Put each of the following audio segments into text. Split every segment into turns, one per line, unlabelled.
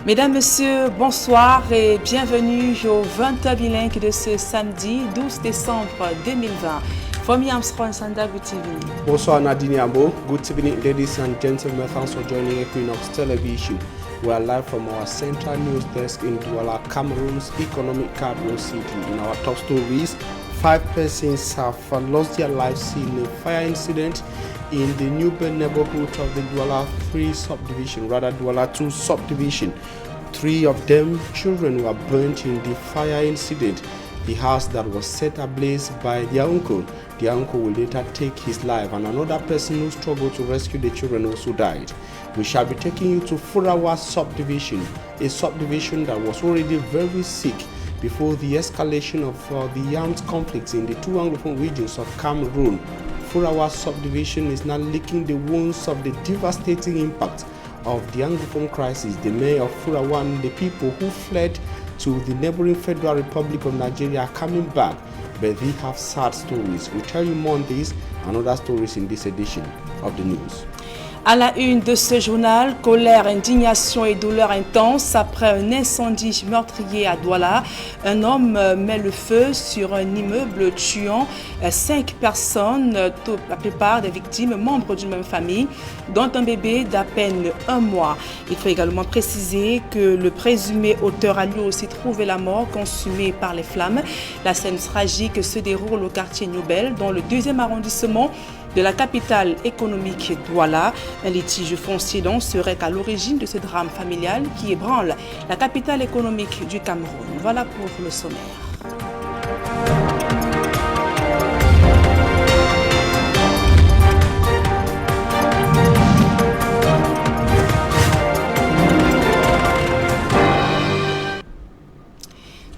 Mesdames, Messieurs, bonsoir et bienvenue au 20h bilingue de ce samedi 12 décembre 2020. From Armstrong Sanda, good evening.
Bonsoir Nadine Ambo. Good evening, ladies and gentlemen. Thanks for joining Equinox Television. We are live from our central news desk in Douala, Cameroon's economic capital city. In our top stories, 5 persons have lost their lives in a fire incident in the Newbel neighborhood of the Douala 3 subdivision, rather Douala 2 subdivision. 3 of them children were burnt in the fire incident. The house that was set ablaze by their uncle. The uncle will later take his life, and another person who struggled to rescue the children also died. We shall be taking you to Furawa subdivision, a subdivision that was already very sick before the escalation of the armed conflicts in the 2 Anglophone regions of Cameroon. Furawa subdivision is now licking the wounds of the devastating impact of the Anglophone crisis. The mayor of Furawa and the people who fled to the neighboring Federal Republic of Nigeria are coming back, but they have sad stories. We'll tell you more on this and other stories in this edition of the news.
À la une de ce journal, colère, indignation et douleur intense après un incendie meurtrier à Douala. Un homme met le feu sur un immeuble tuant 5 personnes, la plupart des victimes membres d'une même famille, dont un bébé d'à peine 1 mois. Il faut également préciser que le présumé auteur a lui aussi trouvé la mort consumée par les flammes. La scène tragique se déroule au quartier Newbel, dans le 2e arrondissement de la capitale économique Douala. Un litige foncier donc serait à l'origine de ce drame familial qui ébranle la capitale économique du Cameroun. Voilà pour le sommaire.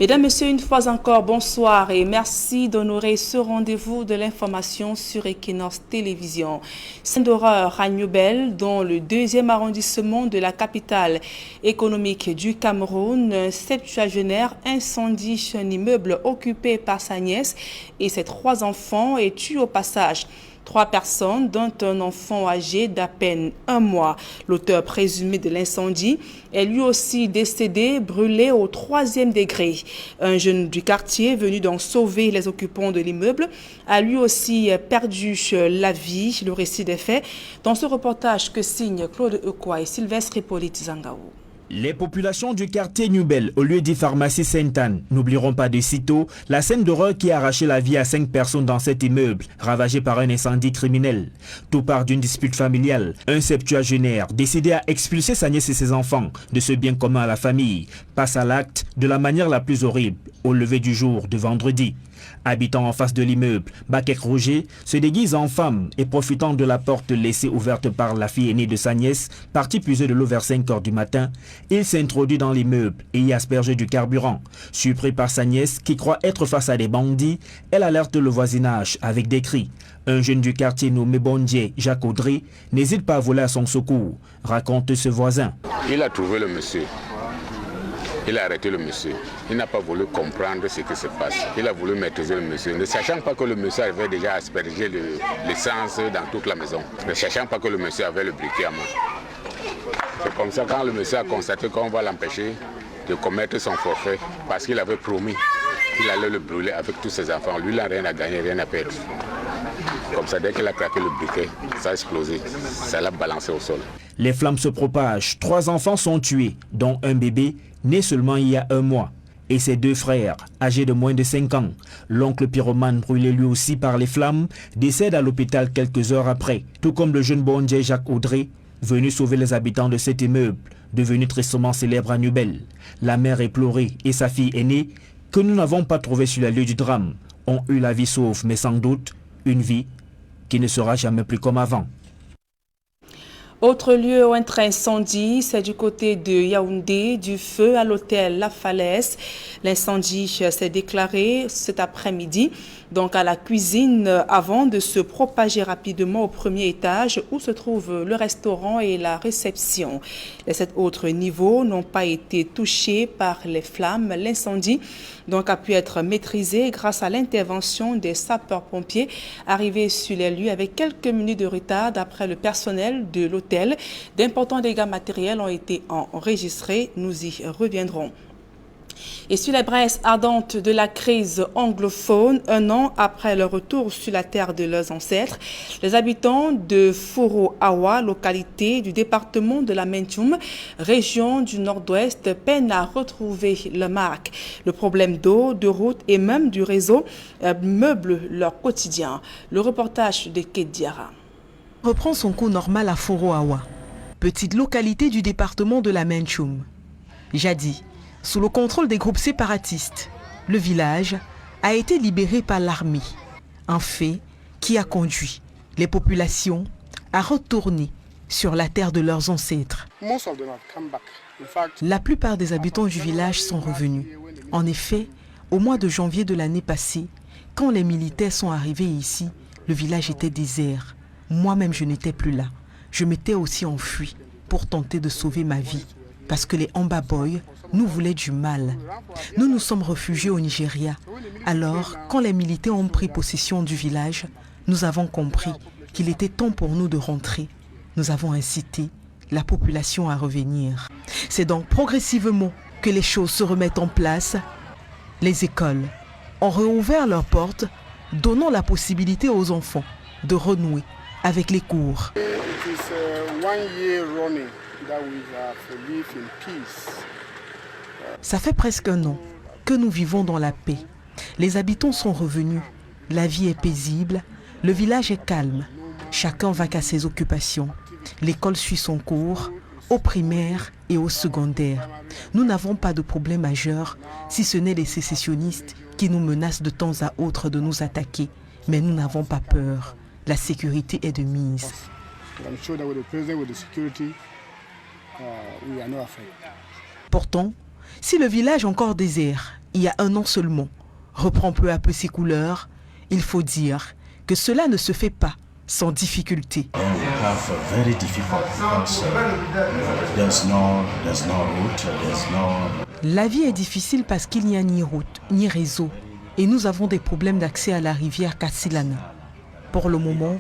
Mesdames, Messieurs, une fois encore, bonsoir et merci d'honorer ce rendez-vous de l'information sur Equinox Télévision. Scène d'horreur à Newbel, dans le 2e arrondissement de la capitale économique du Cameroun. Un septuagénaire incendie un immeuble occupé par sa nièce et ses 3 enfants et tue au passage 3 personnes, dont un enfant âgé d'à peine 1 mois. L'auteur présumé de l'incendie est lui aussi décédé, brûlé au 3e degré. Un jeune du quartier, venu donc sauver les occupants de l'immeuble, a lui aussi perdu la vie. Le récit des faits dans ce reportage que signent Claude Ekwa et Sylvestre Hippolyte Zangaou.
Les populations du quartier Newbel, au lieu dit pharmacie Sainte-Anne, n'oublieront pas de sitôt la scène d'horreur qui a arraché la vie à 5 personnes dans cet immeuble, ravagé par un incendie criminel. Tout part d'une dispute familiale. Un septuagénaire, décidé à expulser sa nièce et ses enfants de ce bien commun à la famille, passe à l'acte de la manière la plus horrible, au lever du jour de vendredi. Habitant en face de l'immeuble, Bakek Roger se déguise en femme et profitant de la porte laissée ouverte par la fille aînée de sa nièce, partie puiser de l'eau vers 5 heures du matin, il s'introduit dans l'immeuble et y asperge du carburant. Surpris par sa nièce qui croit être face à des bandits, elle alerte le voisinage avec des cris. Un jeune du quartier nommé Bondier, Jacques Audrey, n'hésite pas à voler à son secours, raconte ce voisin.
Il a trouvé le monsieur. Il a arrêté le monsieur. Il n'a pas voulu comprendre ce qui se passe. Il a voulu maîtriser le monsieur, ne sachant pas que le monsieur avait déjà aspergé l'essence dans toute la maison. Ne sachant pas que le monsieur avait le briquet à main. C'est comme ça quand le monsieur a constaté qu'on va l'empêcher de commettre son forfait, parce qu'il avait promis qu'il allait le brûler avec tous ses enfants. Lui, il n'a rien à gagner, rien à perdre. Comme ça, dès qu'il a craqué le briquet, ça a explosé. Ça l'a balancé au sol.
Les flammes se propagent. 3 enfants sont tués, dont un bébé né seulement il y a 1 mois. Et ses 2 frères, âgés de moins de 5 ans. L'oncle pyromane, brûlé lui aussi par les flammes, décède à l'hôpital quelques heures après. Tout comme le jeune Bondier Jacques Audrey, venu sauver les habitants de cet immeuble, devenu tristement célèbre à Newbel. La mère éplorée et sa fille aînée, que nous n'avons pas trouvée sur les lieux du drame, ont eu la vie sauve, mais sans doute une vie qui ne sera jamais plus comme avant.
Autre lieu où un train incendie, c'est du côté de Yaoundé, du feu à l'hôtel La Falaise. L'incendie s'est déclaré cet après-midi, donc à la cuisine, avant de se propager rapidement au 1er étage où se trouve le restaurant et la réception. Les 7 autres niveaux n'ont pas été touchés par les flammes. L'incendie donc a pu être maîtrisé grâce à l'intervention des sapeurs-pompiers arrivés sur les lieux avec quelques minutes de retard d'après le personnel de l'hôtel hôtel. D'importants dégâts matériels ont été enregistrés. Nous y reviendrons. Et sur les braises ardentes de la crise anglophone, un an après leur retour sur la terre de leurs ancêtres, les habitants de Foro-Awa, localité du département de la Mentioum, région du nord-ouest, peinent à retrouver leur marque. Le problème d'eau, de route et même du réseau meuble leur quotidien. Le reportage de Kate Diarra
reprend son cours normal à Foro-Awa, petite localité du département de la Mentioum. Jadis, sous le contrôle des groupes séparatistes, le village a été libéré par l'armée, un fait qui a conduit les populations à retourner sur la terre de leurs ancêtres. La plupart des habitants du village sont revenus. En effet, au mois de janvier de l'année passée, quand les militaires sont arrivés ici, le village était désert. Moi-même, je n'étais plus là. Je m'étais aussi enfui pour tenter de sauver ma vie, parce que les Amba Boys nous voulaient du mal. Nous nous sommes réfugiés au Nigeria. Alors, quand les militaires ont pris possession du village, nous avons compris qu'il était temps pour nous de rentrer. Nous avons incité la population à revenir. C'est donc progressivement que les choses se remettent en place. Les écoles ont réouvert leurs portes, donnant la possibilité aux enfants de renouer avec les cours. Ça fait presque un an que nous vivons dans la paix. Les habitants sont revenus, la vie est paisible, le village est calme. Chacun va qu'à ses occupations. L'école suit son cours, au primaire et au secondaire. Nous n'avons pas de problème majeur, si ce n'est les sécessionnistes qui nous menacent de temps à autre de nous attaquer. Mais nous n'avons pas peur. La sécurité est de mise. Pourtant, si le village encore désert, il y a un an seulement, reprend peu à peu ses couleurs, il faut dire que cela ne se fait pas sans difficulté. La vie est difficile parce qu'il n'y a ni route, ni réseau, et nous avons des problèmes d'accès à la rivière Kassilana. Pour le moment,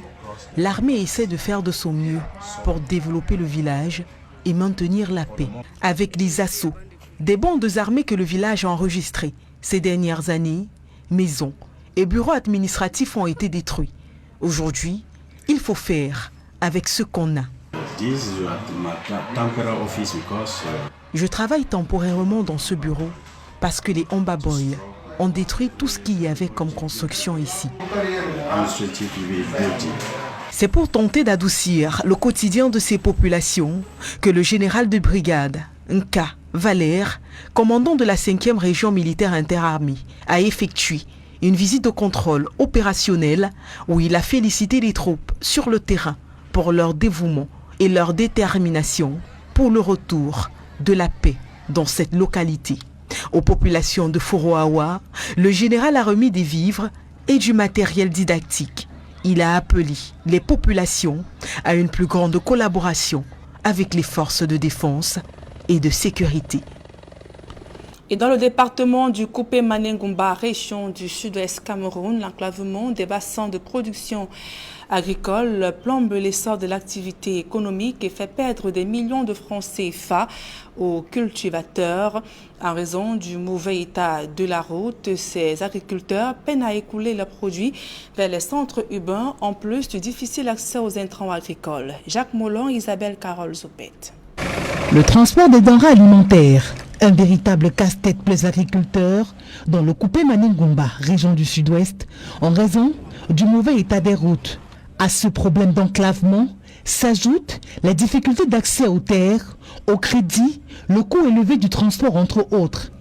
l'armée essaie de faire de son mieux pour développer le village et maintenir la paix. Avec les assauts des bandes armées que le village a enregistrées ces dernières années, maisons et bureaux administratifs ont été détruits. Aujourd'hui, il faut faire avec ce qu'on a. Je travaille temporairement dans ce bureau parce que les Amba Boys ont détruit tout ce qu'il y avait comme construction ici. C'est pour tenter d'adoucir le quotidien de ces populations que le général de brigade, Nka Valère, commandant de la 5e région militaire interarmée, a effectué une visite de contrôle opérationnel où il a félicité les troupes sur le terrain pour leur dévouement et leur détermination pour le retour de la paix dans cette localité. Aux populations de Foro-Awa, le général a remis des vivres et du matériel didactique. Il a appelé les populations à une plus grande collaboration avec les forces de défense et de sécurité.
Et dans le département du Coupé-Manengomba, région du sud-ouest Cameroun, l'enclavement des bassins de production agricole plombe l'essor de l'activité économique et fait perdre des millions de francs CFA aux cultivateurs. En raison du mauvais état de la route, ces agriculteurs peinent à écouler leurs produits vers les centres urbains, en plus du difficile accès aux intrants agricoles. Jacques Mollon, Isabelle Carole Zopet.
Le transport des denrées alimentaires, un véritable casse-tête pour les agriculteurs dans le Coupé-Manengomba, région du sud-ouest, en raison du mauvais état des routes. À ce problème d'enclavement s'ajoutent les difficultés d'accès aux terres, au crédit, le coût élevé du transport, entre autres.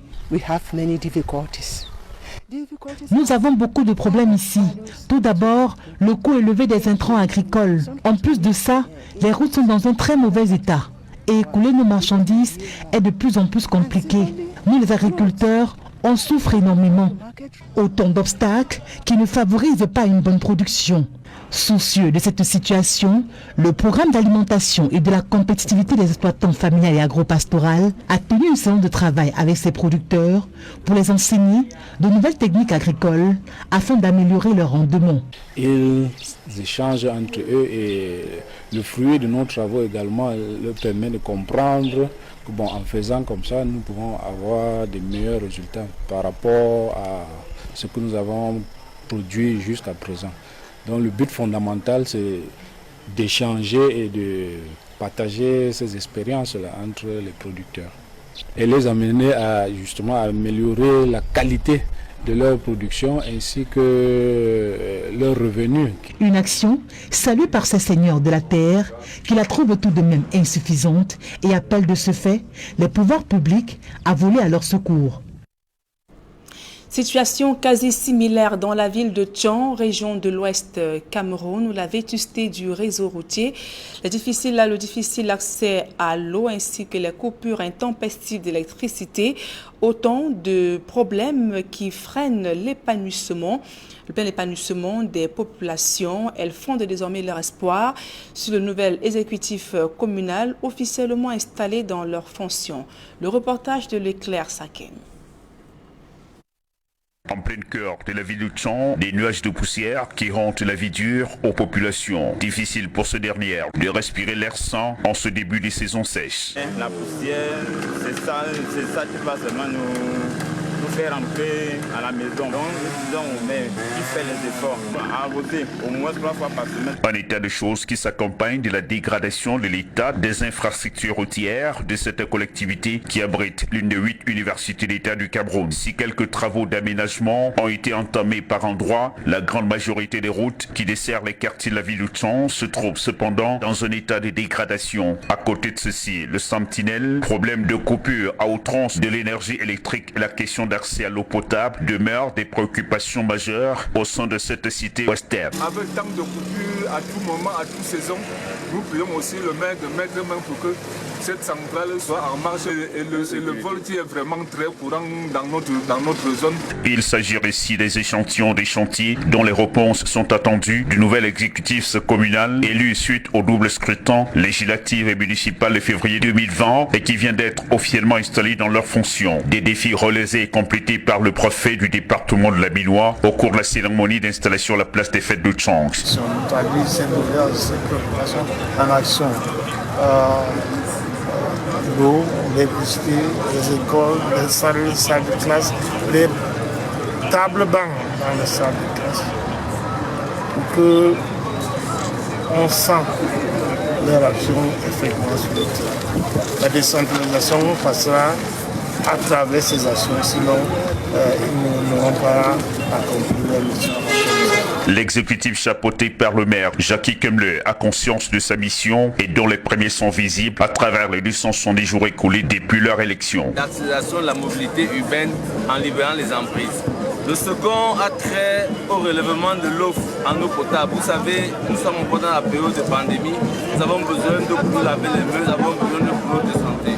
Nous avons beaucoup de problèmes ici. Tout d'abord, le coût élevé des intrants agricoles. En plus de ça, les routes sont dans un très mauvais état. Et écouler nos marchandises est de plus en plus compliqué. Nous, les agriculteurs, on souffre énormément. Autant d'obstacles qui ne favorisent pas une bonne production. Soucieux de cette situation, le programme d'alimentation et de la compétitivité des exploitants familiales et agro-pastorales a tenu une séance de travail avec ses producteurs pour les enseigner de nouvelles techniques agricoles afin d'améliorer leur rendement.
Ils échangent entre eux et le fruit de nos travaux également leur permet de comprendre que en faisant comme ça, nous pouvons avoir de meilleurs résultats par rapport à ce que nous avons produit jusqu'à présent. Donc le but fondamental, c'est d'échanger et de partager ces expériences-là entre les producteurs et les amener à justement à améliorer la qualité de leur production ainsi que leurs revenus.
Une action saluée par ces seigneurs de la terre qui la trouvent tout de même insuffisante et appellent de ce fait les pouvoirs publics à voler à leur secours.
Situation quasi similaire dans la ville de Tchon, région de l'Ouest Cameroun, où la vétusté du réseau routier, le difficile accès à l'eau ainsi que les coupures intempestives d'électricité, autant de problèmes qui freinent l'épanouissement des populations. Elles fondent désormais leur espoir sur le nouvel exécutif communal officiellement installé dans leurs fonctions. Le reportage de l'Éclair Sakem.
En plein cœur de la ville de Tchon, des nuages de poussière qui rendent la vie dure aux populations. Difficile pour ces dernières de respirer l'air sain en ce début de saison sèche.
La poussière, c'est ça qui va seulement nous faire rentrer à la maison. Donc nous disons au maire qui fait les efforts à voter au moins 3 fois par semaine.
Un état de choses qui s'accompagne de la dégradation de l'état des infrastructures routières de cette collectivité qui abrite l'une des 8 universités d'État du Cameroun. Si quelques travaux d'aménagement ont été entamés par endroits, la grande majorité des routes qui desservent les quartiers de la ville de Tchon se trouvent cependant dans un état de dégradation. À côté de ceci, le Sentinelle, problème de coupure à outrance de l'énergie électrique et la question d'accès à l'eau potable demeurent des préoccupations majeures au sein de cette cité ouest-est.
Avec tant de coupures à tout moment, à toute saison, nous prions aussi le maire de mettre main pour que cette centrale soit en marche et le vol qui est vraiment très courant dans notre zone.
Il s'agit ici des échantillons des chantiers dont les réponses sont attendues du nouvel exécutif communal élu suite au double scrutin législatif et municipal de février 2020 et qui vient d'être officiellement installé dans leurs fonctions. Des défis relevés et complétés par le préfet du département de la Minois au cours de la cérémonie d'installation à la place des fêtes de Tchon.
En action. L'eau, l'électricité, les écoles, les salles de classe, les tables bancs dans les salles de classe, pour que on sent leur action effectivement sur le terrain. La décentralisation passera à travers ces actions, sinon ils n'auront pas accompli leur mission.
L'exécutif chapeauté par le maire Jackie Kemle a conscience de sa mission et dont les premiers sont visibles à travers les 270 jours écoulés depuis leur élection.
L'accélération de la mobilité urbaine en libérant les emprises. Le second a trait au relèvement de l'offre en eau potable. Vous savez, nous sommes pendant la période de pandémie, nous avons besoin de pour laver les mains, nous avons besoin de pour de santé.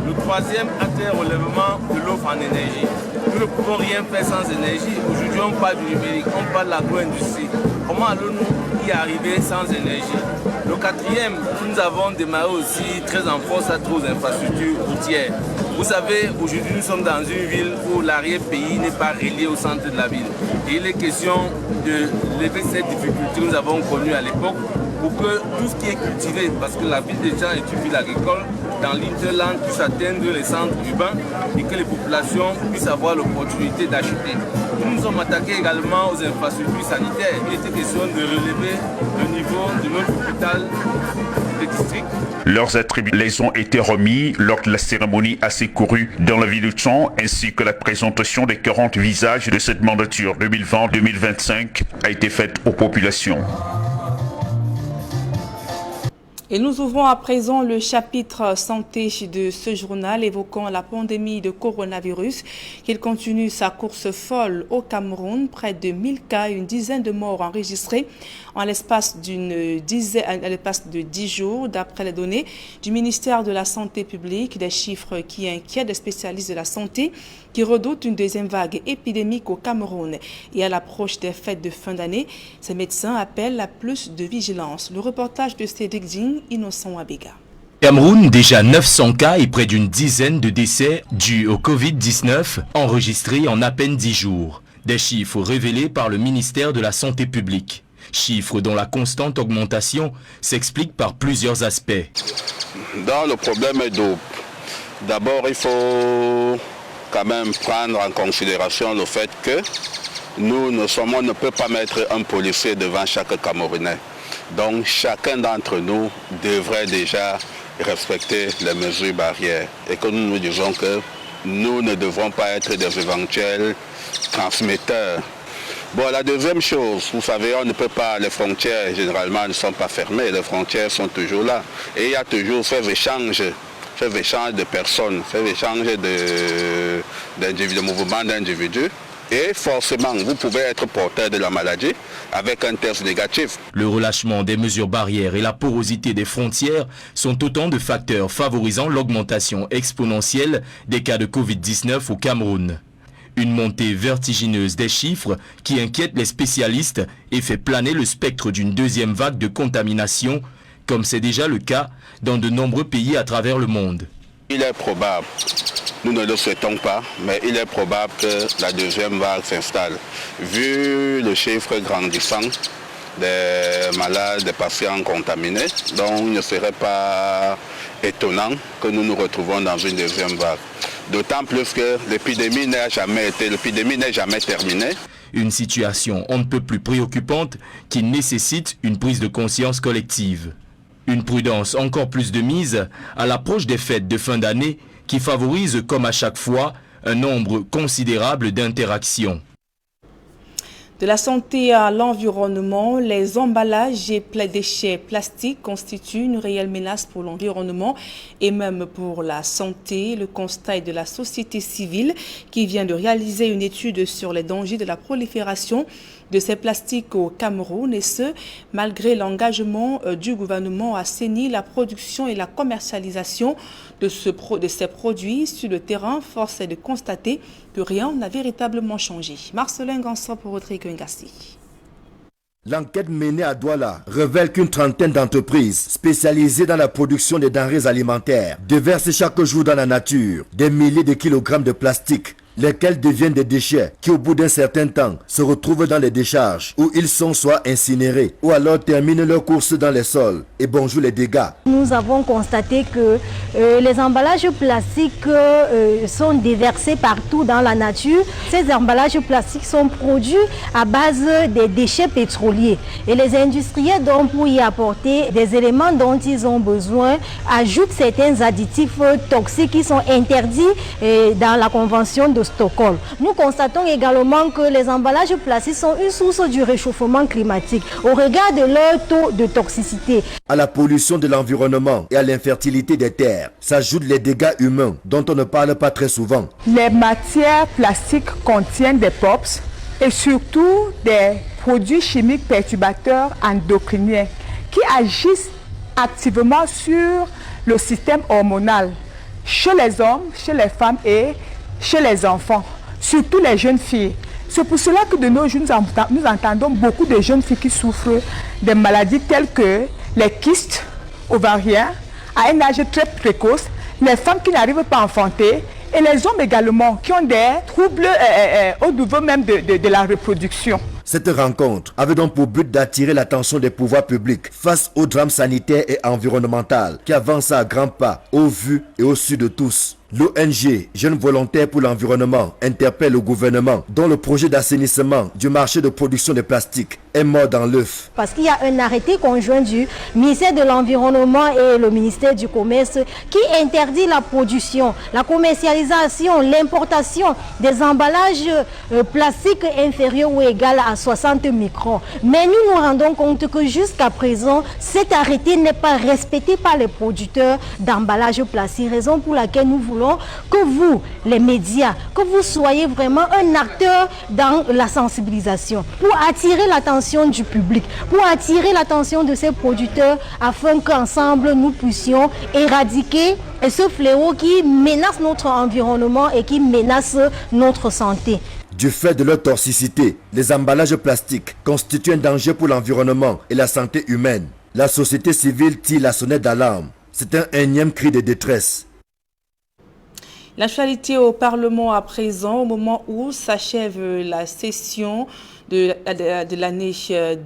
Le troisième a trait au relèvement de l'offre en énergie. Nous ne pouvons rien faire sans énergie. Aujourd'hui, on parle du numérique, on parle de l'agro-industrie. Comment allons-nous y arriver sans énergie? Le quatrième, nous avons démarré aussi très en force à trop aux infrastructures routières. Vous savez, aujourd'hui, nous sommes dans une ville où l'arrière-pays n'est pas relié au centre de la ville. Et il est question de lever cette difficulté que nous avons connue à l'époque pour que tout ce qui est cultivé, parce que la ville de Tchon est une ville agricole, dans l'Interland puisse atteindre les centres urbains et que les populations puissent avoir l'opportunité d'acheter. Nous nous sommes attaqués également aux infrastructures sanitaires. Il était question de relever le niveau de notre hôpital de district.
Leurs attributs les ont été remis lors de la cérémonie assez courue dans la ville de Tchon, ainsi que la présentation des 40 visages de cette mandature 2020-2025 a été faite aux populations.
Et nous ouvrons à présent le chapitre santé de ce journal évoquant la pandémie de coronavirus. Il continue sa course folle au Cameroun. Près de 1000 cas et une dizaine de morts enregistrés en l'espace de 10 jours, d'après les données du ministère de la Santé publique, des chiffres qui inquiètent les spécialistes de la santé qui redoutent une deuxième vague épidémique au Cameroun. Et à l'approche des fêtes de fin d'année, ces médecins appellent à plus de vigilance. Le reportage de Cédric Ding, Innocent Abega.
Cameroun, déjà 900 cas et près d'une dizaine de décès dus au Covid-19 enregistrés en à peine 10 jours. Des chiffres révélés par le ministère de la Santé publique. Chiffres dont la constante augmentation s'explique par plusieurs aspects.
Dans le problème est double. D'abord, il faut quand même prendre en considération le fait que on ne peut pas mettre un policier devant chaque Camerounais. Donc chacun d'entre nous devrait déjà respecter les mesures barrières et que nous nous disons que nous ne devons pas être des éventuels transmetteurs. Bon, la deuxième chose, vous savez, on ne peut pas, les frontières généralement ne sont pas fermées, les frontières sont toujours là et il y a toujours ces échanges de personnes, ces échanges de mouvements d'individus. Et forcément, vous pouvez être porteur de la maladie avec un test négatif.
Le relâchement des mesures barrières et la porosité des frontières sont autant de facteurs favorisant l'augmentation exponentielle des cas de Covid-19 au Cameroun. Une montée vertigineuse des chiffres qui inquiète les spécialistes et fait planer le spectre d'une deuxième vague de contamination, comme c'est déjà le cas dans de nombreux pays à travers le monde.
Il est probable, nous ne le souhaitons pas, mais il est probable que la deuxième vague s'installe. Vu le chiffre grandissant des malades, des patients contaminés, donc il ne serait pas étonnant que nous nous retrouvons dans une deuxième vague. D'autant plus que l'épidémie n'est jamais terminée.
Une situation on ne peut plus préoccupante qui nécessite une prise de conscience collective. Une prudence encore plus de mise à l'approche des fêtes de fin d'année qui favorise, comme à chaque fois, un nombre considérable d'interactions.
De la santé à l'environnement, les emballages et déchets plastiques constituent une réelle menace pour l'environnement et même pour la santé. Le constat est de la société civile qui vient de réaliser une étude sur les dangers de la prolifération de ces plastiques au Cameroun et ce, malgré l'engagement du gouvernement à assainir la production et la commercialisation de ces produits sur le terrain. Force est de constater que rien n'a véritablement changé. Marcelin Ganson pour Rodrigue Ngassi.
L'enquête menée à Douala révèle qu'une trentaine d'entreprises spécialisées dans la production des denrées alimentaires déversent chaque jour dans la nature des milliers de kilogrammes de plastique, lesquels deviennent des déchets qui au bout d'un certain temps se retrouvent dans les décharges où ils sont soit incinérés ou alors terminent leur course dans les sols et bonjour les dégâts.
Nous avons constaté que les emballages plastiques sont déversés partout dans la nature. Ces emballages plastiques sont produits à base des déchets pétroliers et les industriels, donc, pour y apporter des éléments dont ils ont besoin, ajoutent certains additifs toxiques qui sont interdits dans la convention de Stockholm. Nous constatons également que les emballages plastiques sont une source du réchauffement climatique au regard de leur taux de toxicité.
À la pollution de l'environnement et à l'infertilité des terres s'ajoutent les dégâts humains dont on ne parle pas très souvent.
Les matières plastiques contiennent des POPs et surtout des produits chimiques perturbateurs endocriniens qui agissent activement sur le système hormonal chez les hommes, chez les femmes et chez les enfants, surtout les jeunes filles. C'est pour cela que de nos jours, nous entendons beaucoup de jeunes filles qui souffrent de maladies telles que les kystes ovariens à un âge très précoce, les femmes qui n'arrivent pas à enfanter et les hommes également qui ont des troubles au niveau même de la reproduction.
Cette rencontre avait donc pour but d'attirer l'attention des pouvoirs publics face au drame sanitaire et environnemental qui avance à grands pas au vu et au su de tous. L'ONG Jeunes Volontaires pour l'Environnement interpelle le gouvernement dont le projet d'assainissement du marché de production de plastique est mort dans l'œuf.
Parce qu'il y a un arrêté conjoint du ministère de l'Environnement et le ministère du Commerce qui interdit la production, la commercialisation, l'importation des emballages plastiques inférieurs ou égaux à 60 microns. Mais nous nous rendons compte que jusqu'à présent, cet arrêté n'est pas respecté par les producteurs d'emballages plastiques, raison pour laquelle nous voulons voulons que vous, les médias, que vous soyez vraiment un acteur dans la sensibilisation pour attirer l'attention du public, pour attirer l'attention de ces producteurs afin qu'ensemble nous puissions éradiquer ce fléau qui menace notre environnement et qui menace notre santé.
Du fait de leur toxicité, les emballages plastiques constituent un danger pour l'environnement et la santé humaine. La société civile tire la sonnette d'alarme. C'est un énième cri de détresse.
L'actualité au Parlement à présent, au moment où s'achève la session de l'année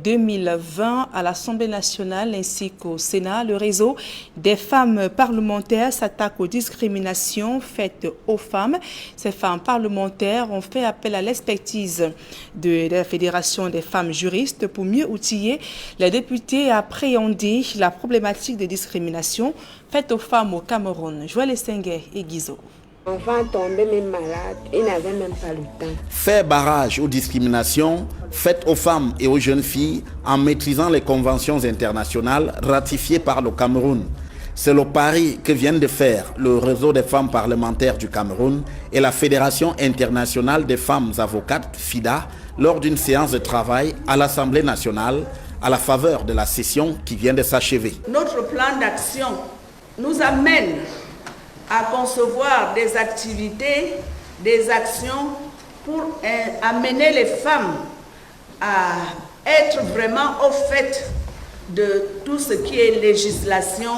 2020 à l'Assemblée nationale ainsi qu'au Sénat, le réseau des femmes parlementaires s'attaque aux discriminations faites aux femmes. Ces femmes parlementaires ont fait appel à l'expertise de la Fédération des femmes juristes pour mieux outiller les députés à appréhender la problématique des discriminations faites aux femmes au Cameroun. Joël Essengue et Guizo.
Enfants tombés même malades, ils n'avaient même pas le temps.
Faire barrage aux discriminations faites aux femmes et aux jeunes filles en maîtrisant les conventions internationales ratifiées par le Cameroun. C'est le pari que viennent de faire le réseau des femmes parlementaires du Cameroun et la Fédération internationale des femmes avocates, FIDA, lors d'une séance de travail à l'Assemblée nationale à la faveur de la session qui vient de s'achever.
Notre plan d'action nous amène à concevoir des activités, des actions pour amener les femmes à être vraiment au fait de tout ce qui est législation,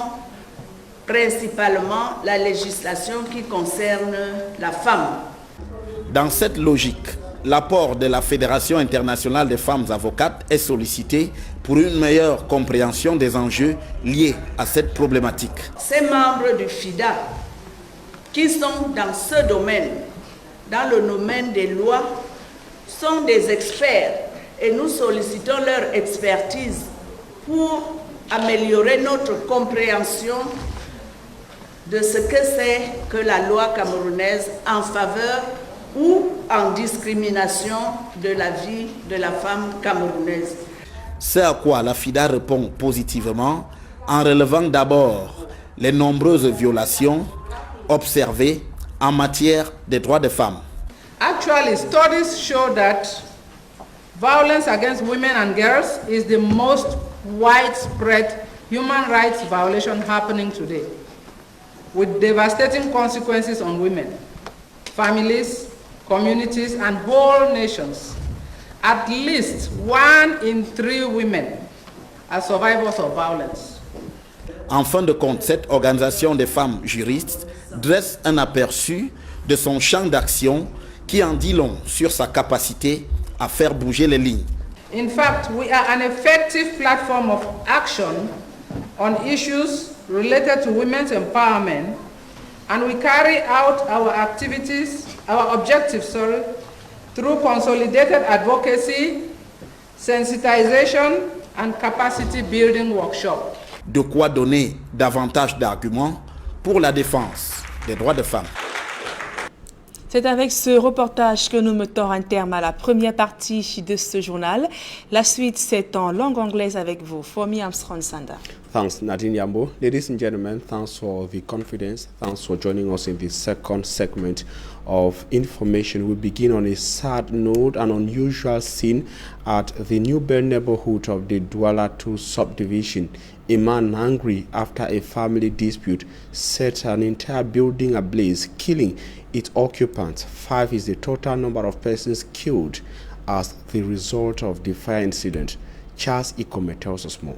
principalement la législation qui concerne la femme.
Dans cette logique, l'apport de la Fédération internationale des femmes avocates est sollicité pour une meilleure compréhension des enjeux liés à cette problématique.
Ces membres du FIDA qui sont dans ce domaine, dans le domaine des lois, sont des experts et nous sollicitons leur expertise pour améliorer notre compréhension de ce que c'est que la loi camerounaise en faveur ou en discrimination de la vie de la femme camerounaise.
C'est à quoi la FIDA répond positivement en relevant d'abord les nombreuses violations observées en matière des droits des femmes.
Actually, studies show that violence against women and girls is the most widespread human rights violation happening today, with devastating consequences on women, families, communities, and whole nations. At least 1 in 3 women are survivors of violence.
En fin de compte, cette organisation des femmes juristes dresse un aperçu de son champ d'action qui en dit long sur sa capacité à faire bouger les lignes.
In fact, we are an effective platform of action on issues related to women's empowerment, and we carry out our activities, our objectives, through consolidated advocacy, sensitization, and capacity building workshops.
De quoi donner davantage d'arguments pour la défense des droits des femmes.
C'est avec ce reportage que nous mettons un terme à la première partie de ce journal. La suite, c'est en langue anglaise avec vous. Fomi Armstrong Sanda.
Thanks, Nadine Yambo. Ladies and gentlemen, thanks for the confidence. Thanks for joining us in the second segment of information. We begin on a sad note, an unusual scene at the New Bell neighborhood of the Douala 2 subdivision. A man angry after a family dispute set an entire building ablaze, killing its occupants. 5 is the total number of persons killed as the result of the fire incident. Charles Ikome tells us more.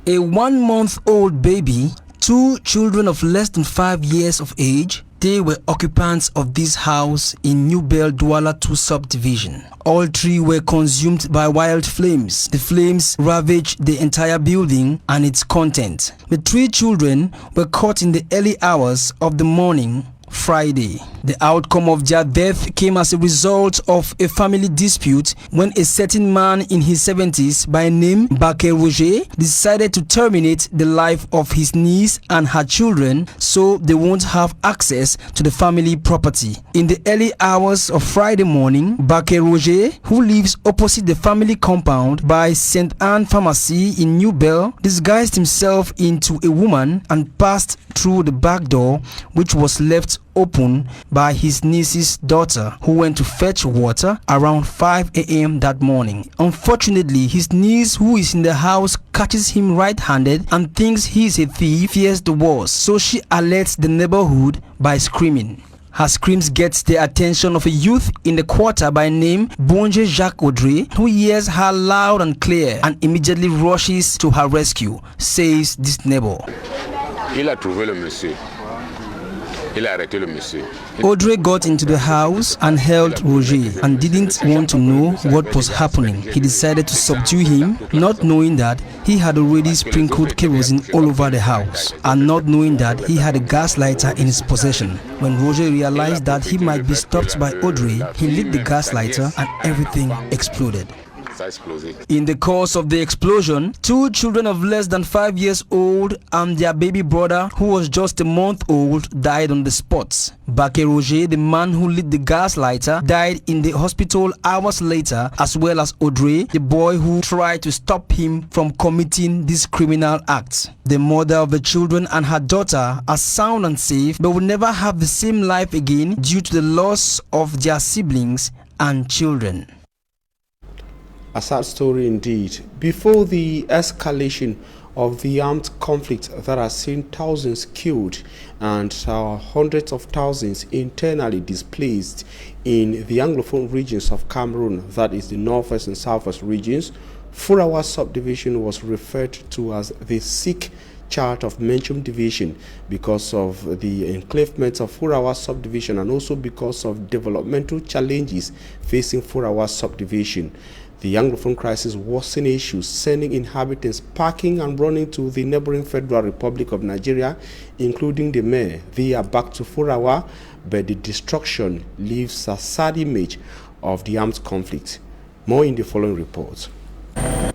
A 1-month-old baby, 2 children of less than 5 years of age, they were occupants of this house in New Bell Douala 2 subdivision. All 3 were consumed by wild flames. The flames ravaged the entire building and its content. The 3 children were caught in the early hours of the morning Friday. The outcome of their death came as a result of a family dispute when a certain man in his 70s by name Baker Roger decided to terminate the life of his niece and her children so they won't have access to the family property. In the early hours of Friday morning, Baker Roger, who lives opposite the family compound by St. Anne Pharmacy in New Bell, disguised himself into a woman and passed through the back door, which was left open by his niece's daughter, who went to fetch water around 5 a.m. that morning. Unfortunately, his niece, who is in the house, catches him right-handed and thinks he is a thief, fears the worst, so she alerts the neighborhood by screaming. Her screams gets the attention of a youth in the quarter by name Bonje Jacques Audrey, who hears her loud and clear and immediately rushes to her rescue, says this neighbor.
Il a trouvé le monsieur. Il a arrêté le monsieur.
Audrey got into the house and held Roger and didn't want to know what was happening. He decided to subdue him, not knowing that he had already sprinkled kerosene all over the house and not knowing that he had a gas lighter in his possession. When Roger realized that he might be stopped by Audrey, he lit the gas lighter and everything exploded. In the course of the explosion, 2 children of less than 5 years old and their baby brother, who was just a month old, died on the spot. Baker Roger, the man who lit the gas lighter, died in the hospital hours later, as well as Audrey, the boy who tried to stop him from committing this criminal act. The mother of the children and her daughter are sound and safe, but will never have the same life again due to the loss of their siblings and children.
A sad story indeed. Before the escalation of the armed conflict that has seen thousands killed and hundreds of thousands internally displaced in the Anglophone regions of Cameroon, that is the northwest and southwest regions, Furawa subdivision was referred to as the sick chart of Menchum division because of the enclavement of Furawa subdivision and also because of developmental challenges facing Furawa subdivision. The Anglophone crisis worsened issues, sending inhabitants packing and running to the neighboring Federal Republic of Nigeria, including the mayor. They are back to Furawa, but the destruction leaves a sad image of the armed conflict. More in the following report.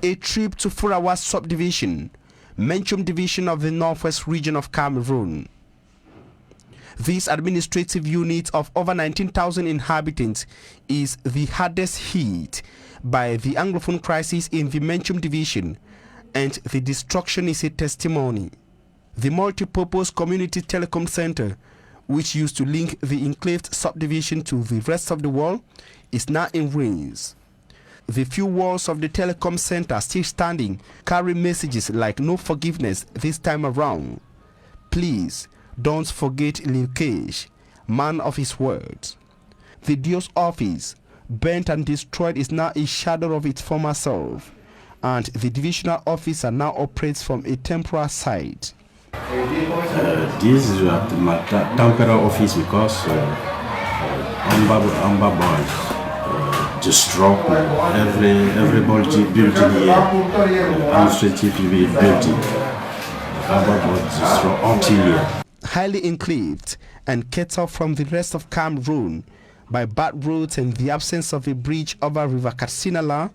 A trip to Furawa subdivision, Menchum division of the northwest region of Cameroon. This administrative unit of over 19,000 inhabitants is the hardest hit by the Anglophone crisis in the Menchum division, and the destruction is a testimony. The multi-purpose community telecom center, which used to link the enclaved subdivision to the rest of the world, is now in ruins. The few walls of the telecom center still standing carry messages like no forgiveness this time around. Please don't forget Lilkesh, man of his words. The Dios office, burnt and destroyed, is now a shadow of its former self, and the divisional officer now operates from a temporary site.
This is my temporary office because Amba boys destroyed every building here, administrative building. Amba boys destroyed until here.
Highly enclaved and cut off from the rest of Cameroon by bad roads and the absence of a bridge over River Katsinala,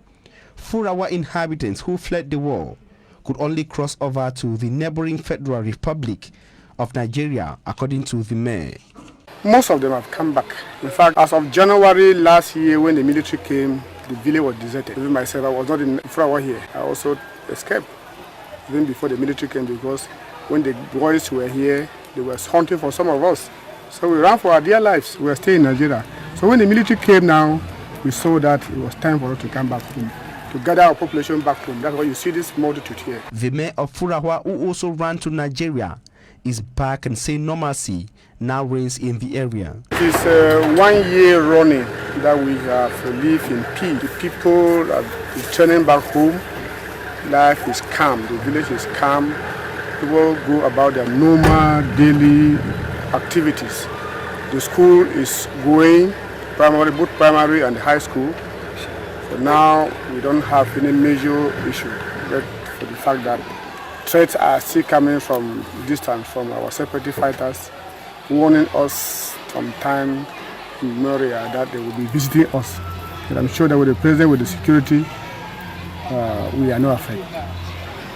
Furawa inhabitants who fled the war could only cross over to the neighboring Federal Republic of Nigeria, according to the mayor.
Most of them have come back. In fact, as of January last year, when the military came, the village was deserted. Even myself, I was not in Furawa here. I also escaped even before the military came, because when the boys were here, they were hunting for some of us. So we ran for our dear lives. We were staying in Nigeria. So when the military came now, we saw that it was time for us to come back home, to gather our population back home. That's why you see this multitude here.
The mayor of Furawa, who also ran to Nigeria, is back and saying normalcy now reigns in the area.
It is 1 year running that we have lived in peace. The people are returning back home. Life is calm. The village is calm. People go about their normal daily activities. The school is going, both primary and high school. So now we don't have any major issue, but for the fact that threats are still coming from distance, from our separatist fighters warning us from time immemorial that they will be visiting us. And I'm sure that with the president, with the security, we are not afraid.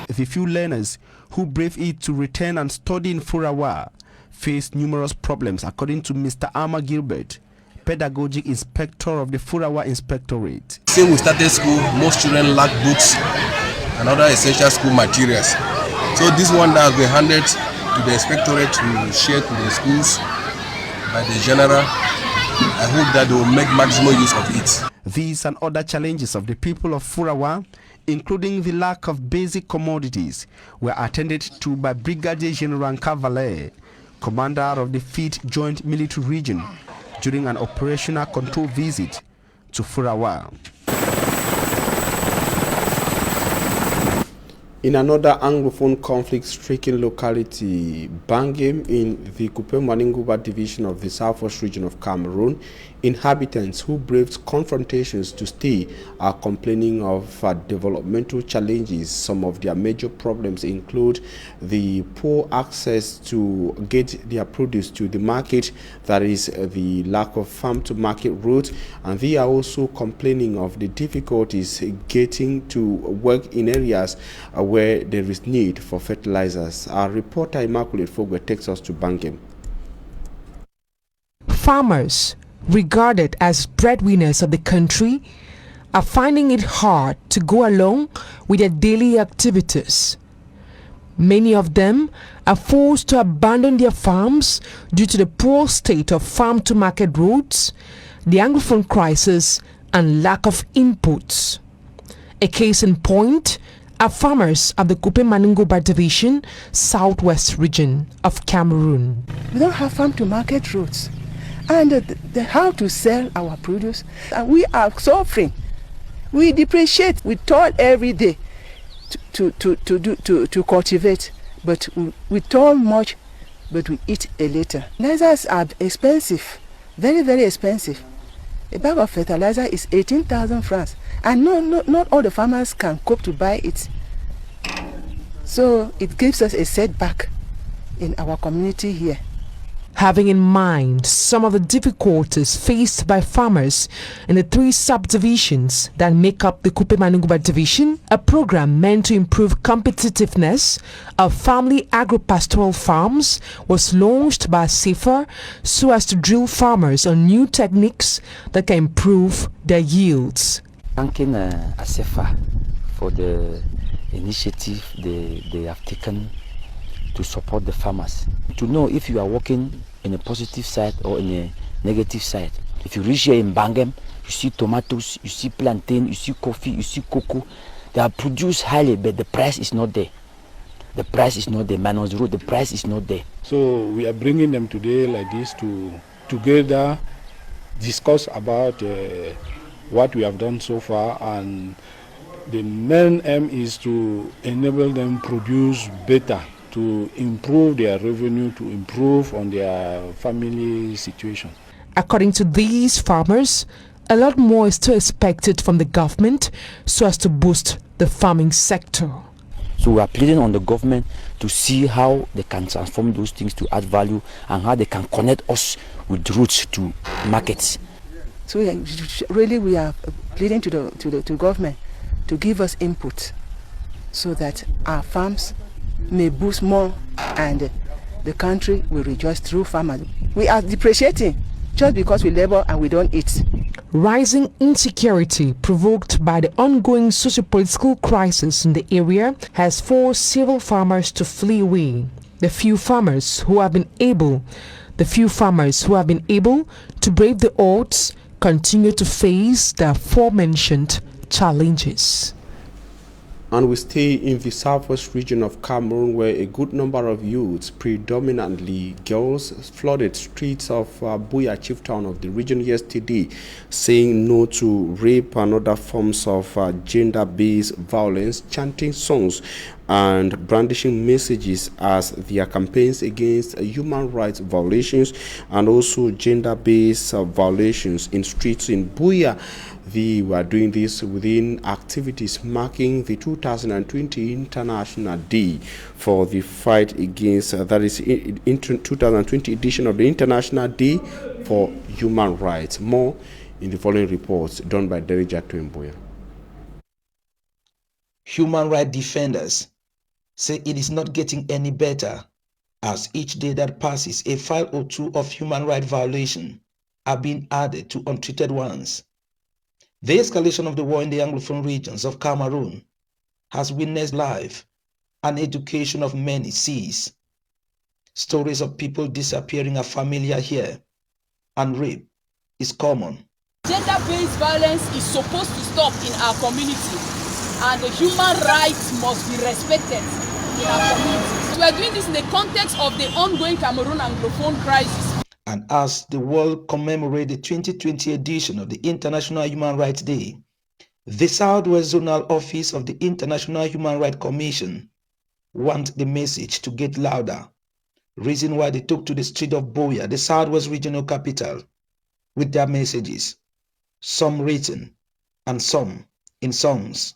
The few learners who brave it to return and study in Furawa face numerous problems, according to Mr. Ama Gilbert, pedagogic inspector of the Furawa Inspectorate.
Since we started school, most children lack books and other essential school materials. So this one that has been handed to the inspectorate to share to the schools by the general. I hope that they will make maximum use of it.
These and other challenges of the people of Furawa, including the lack of basic commodities, were attended to by Brigadier General Cavalier, commander of the 5th Joint Military Region, during an operational control visit to Furawa. In another Anglophone conflict-stricken locality, Bangem, in the Kupe Maninguba division of the Southwest region of Cameroon, inhabitants who braved confrontations to stay are complaining of developmental challenges. Some of their major problems include the poor access to get their produce to the market, that is the lack of farm-to-market route, and they are also complaining of the difficulties getting to work in areas where there is need for fertilizers. Our reporter Immaculate Fogwe takes us to Bangem.
Farmers, regarded as breadwinners of the country, are finding it hard to go along with their daily activities. Many of them are forced to abandon their farms due to the poor state of farm-to-market routes, the Anglophone crisis, and lack of inputs. A case in point are farmers of the Kupe Maninguba division, Southwest region of Cameroon.
We don't have farm-to-market routes. And how to sell our produce, and we are suffering. We depreciate. We toil every day to cultivate, but we toil much, but we eat a little. Fertilizers are expensive, very, very expensive. A bag of fertilizer is 18,000 francs, and not all the farmers can cope to buy it. So it gives us a setback in our community here.
Having in mind some of the difficulties faced by farmers in the 3 subdivisions that make up the Kupe Maninguba division, a program meant to improve competitiveness of family agro-pastoral farms was launched by SAFER so as to drill farmers on new techniques that can improve their yields.
Thanking SAFER for the initiative they have taken to support the farmers. To know if you are working in a positive side or in a negative side. If you reach here in Bangem, you see tomatoes, you see plantain, you see coffee, you see cocoa. They are produced highly, but the price is not there. The price is not there. Manos Road, the price is not there.
So we are bringing them today like this to together discuss about what we have done so far, and the main aim is to enable them produce better, to improve their revenue, to improve on their family situation.
According to these farmers, a lot more is still expected from the government so as to boost the farming sector.
So we are pleading on the government to see how they can transform those things to add value and how they can connect us with routes to markets.
So really we are pleading to the government to give us input so that our farms may boost more and the country will rejoice through farmers. We are depreciating just because we labor and we don't eat.
Rising insecurity provoked by the ongoing socio-political crisis in the area has forced several farmers to flee away. The few farmers who have been able to brave the odds continue to face the aforementioned challenges.
And we stay in the southwest region of Cameroon, where a good number of youths, predominantly girls, flooded streets of Buya, chief town of the region yesterday, saying no to rape and other forms of gender-based violence, chanting songs and brandishing messages as their campaigns against human rights violations and also gender-based violations in streets in Buea. They were doing this within activities marking the 2020 International Day for the fight against, that is 2020 edition of the International Day for Human Rights. More in the following reports done by Derija Twemboya.
Human rights defenders say it is not getting any better as each day that passes a file or two of human rights violation are being added to untreated ones. The escalation of the war in the Anglophone regions of Cameroon has witnessed life and education of many cease. Stories of people disappearing are familiar here, and rape is common.
Gender-based violence is supposed to stop in our community, and the human rights must be respected in our community. We are doing this in the context of the ongoing Cameroon Anglophone crisis.
And as the world commemorates the 2020 edition of the International Human Rights Day, the Southwest Zonal Office of the International Human Rights Commission want the message to get louder, reason why they took to the street of Buea, the Southwest Regional Capital, with their messages, some written and some in songs.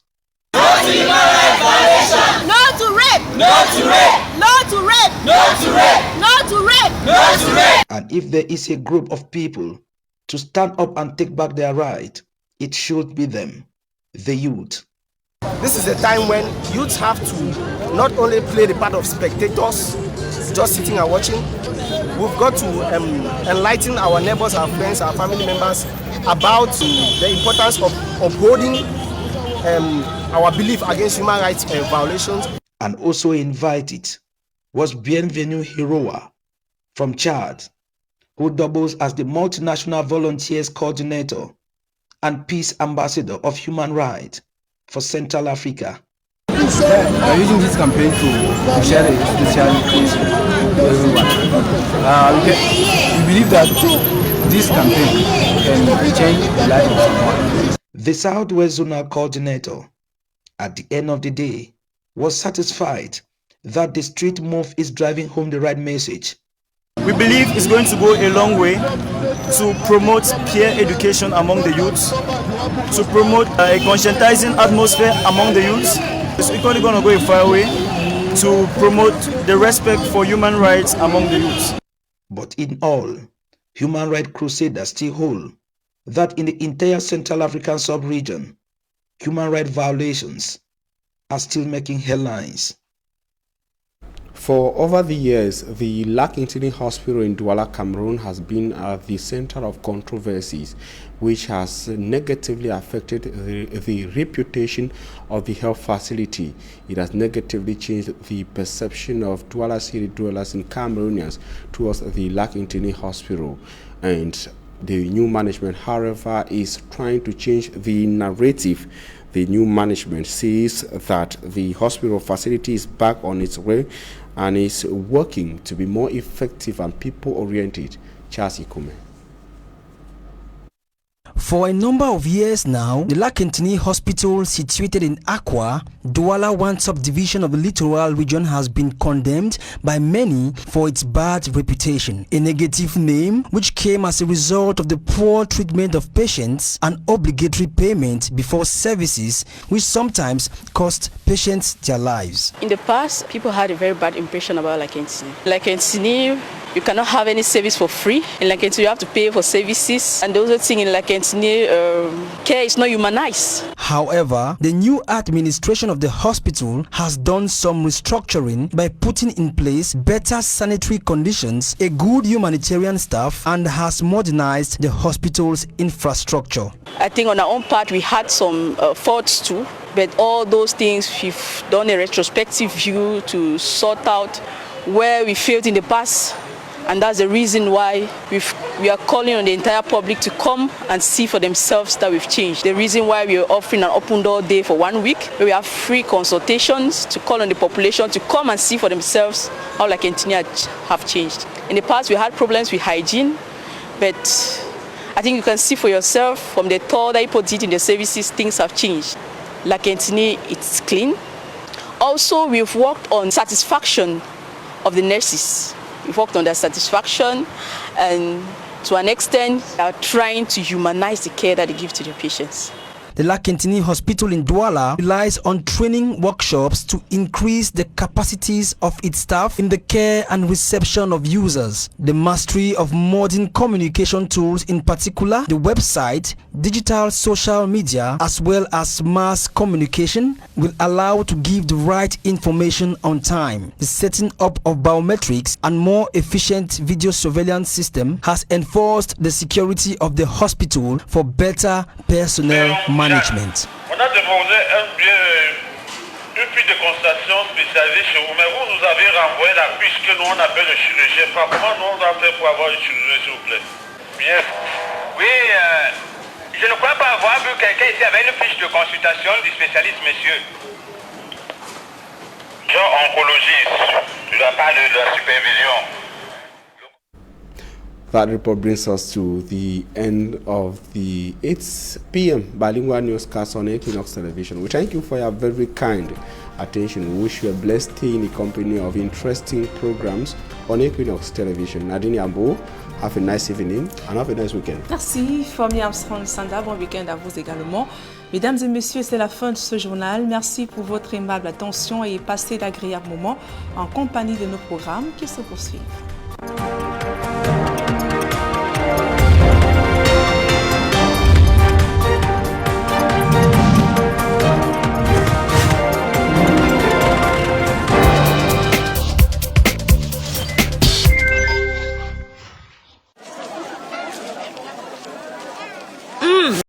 No to human rights violation!
No to rape!
No to rape!
No to rape!
No to rape!
No to rape!
No to rape!
And if there is a group of people to stand up and take back their right, it should be them, the youth.
This is a time when youths have to not only play the part of spectators, just sitting and watching. We've got to enlighten our neighbors, our friends, our family members about the importance of upholding our belief against human rights violations.
And also invited was Bienvenue Hiroa from Chad, who doubles as the Multinational Volunteers Coordinator and Peace Ambassador of Human Rights for Central Africa.
We are using this campaign to share a special message to everyone. We believe that this campaign can change the life of someone.
The Southwest Zonal Coordinator, at the end of the day, was satisfied that the street move is driving home the right message.
We believe it's going to go a long way to promote peer education among the youths, to promote a conscientizing atmosphere among the youths. It's equally going to go a far way to promote the respect for human rights among the youths.
But in all, human rights crusaders still hold that in the entire Central African sub-region, human rights violations are still making headlines.
For over the years, the Lac Intini Hospital in Douala, Cameroon has been at the center of controversies, which has negatively affected the reputation of the health facility. It has negatively changed the perception of Douala city dwellers and Cameroonians towards the Lac Intini Hospital. And the new management, however, is trying to change the narrative. The new management says that the hospital facility is back on its way and is working to be more effective and people-oriented. Charles Ikume.
For a number of years now, the Lac Intini Hospital, situated in Akwa, Douala 1 subdivision of the Littoral region, has been condemned by many for its bad reputation, a negative name which came as a result of the poor treatment of patients and obligatory payment before services, which sometimes cost patients their lives.
In the past, people had a very bad impression about Lac Intini. Lac Intini, you cannot have any service for free. In Lac Intini, you have to pay for services. And the other thing in Lac Intini, care is not humanized.
However, the new administration of the hospital has done some restructuring by putting in place better sanitary conditions, a good humanitarian staff, and has modernized the hospital's infrastructure.
I think on our own part, we had some faults too. But all those things, we've done a retrospective view to sort out where we failed in the past. And that's the reason why we are calling on the entire public to come and see for themselves that we've changed. The reason why we are offering an open door day for 1 week, where we have free consultations to call on the population to come and see for themselves how Lac Intini have changed. In the past, we had problems with hygiene, but I think you can see for yourself from the tour that you put it in the services, things have changed. Lac Intini, it's clean. Also, we've worked on satisfaction of the nurses. We've worked on their satisfaction, and to an extent, they are trying to humanize the care that they give to their patients.
The Lakentini Hospital in Douala relies on training workshops to increase the capacities of its staff in the care and reception of users. The mastery of modern communication tools, in particular the website, digital social media, as well as mass communication, will allow to give the right information on time. The setting up of biometrics and more efficient video surveillance system has enforced the security of the hospital for better personnel management.
On a demandé une puce de constatation spécialisée chez vous, mais vous nous avez renvoyé la puce que nous on appelle le chirurgien. Comment nous on doit faire pour avoir le chirurgien, s'il vous plaît? Bien.
Oui, je ne crois pas avoir vu quelqu'un ici avec une fiche de consultation du spécialiste, monsieur.
Genre oncologiste, de la part de la supervision.
That report brings us to the end of the 8 p.m. bilingual newscast on Equinox Television. We thank you for your very kind attention. We wish you a blessed day in the company of interesting programs on Equinox Television. Nadine Yambo, have a nice evening and have a nice weekend.
Merci, Fomi Armstrong Sanda. Bon week-end à vous également. Mesdames et messieurs, c'est la fin de ce journal. Merci pour votre aimable attention et passez d'agréables moments en compagnie de nos programmes qui se poursuivent.